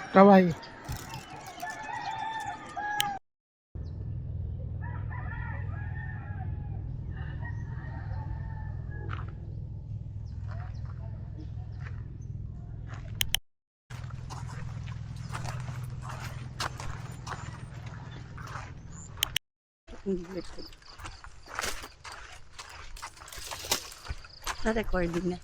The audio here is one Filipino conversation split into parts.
Kawai. Na-recording na.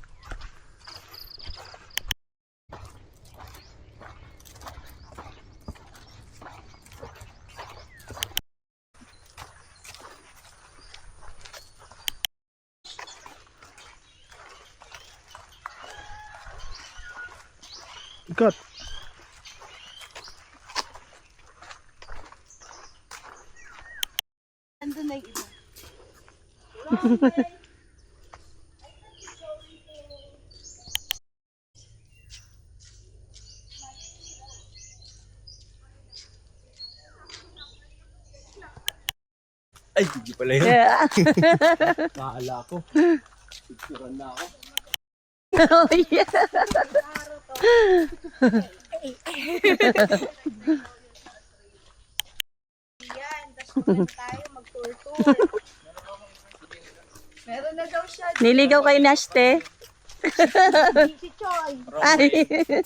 Ikot. Andun na yung iba. Ay, hindi pala yun. Yeah. Nakala ko. Picturean na ako. Oh, yeah. Yan, tapos tayo mag-tour-tour. Meron na daw siya. Niligaw kay Nashte. Si Choy. Ay.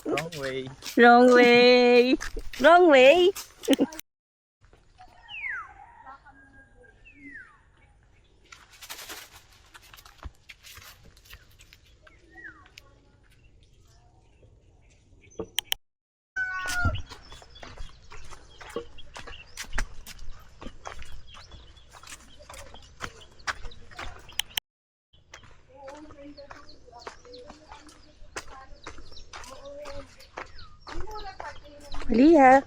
Wrong way. Wrong way. Wrong way. Liha.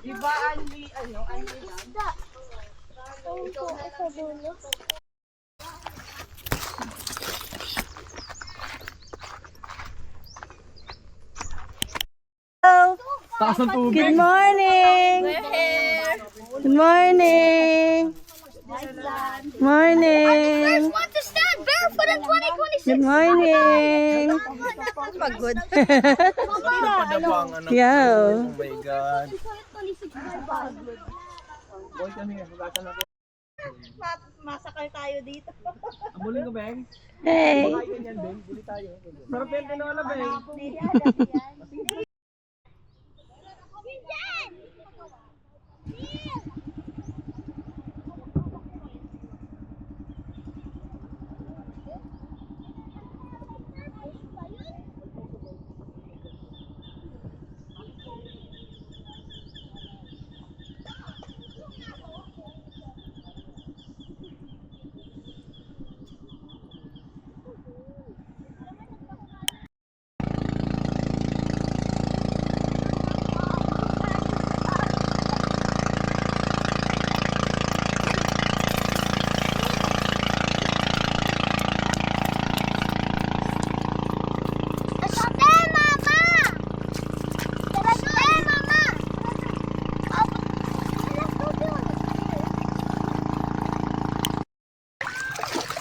Diba, Anli, Anli lang? Ito na sa dulo. Hello. Taas ng tubig. Good morning. Good morning. Morning. Want to stand barefoot in 2026? Good morning. Pagod. Yo. Oh my God. Masakal tayo dito. Abuling ko, Beng. Hey. Ganyan, Beng. Buli tayo. Sarap yan, tinola, Beng.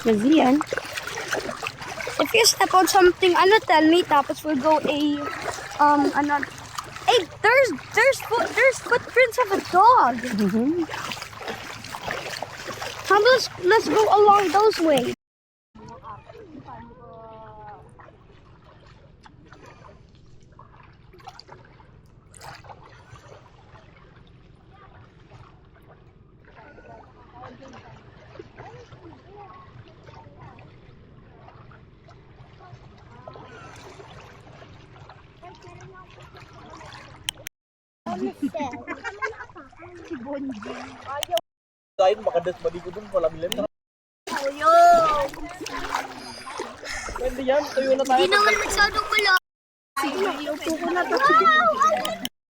Brazilian. If you step on something, tell me, tapos we'll go another. Hey, there's footprints of a dog. Let's go along those ways. Kahit makadas balik ko dun, walang bilang. Pwede yan, tuyo na tayo. Hindi naman masyadong malaki. Sige, iupo ko na to.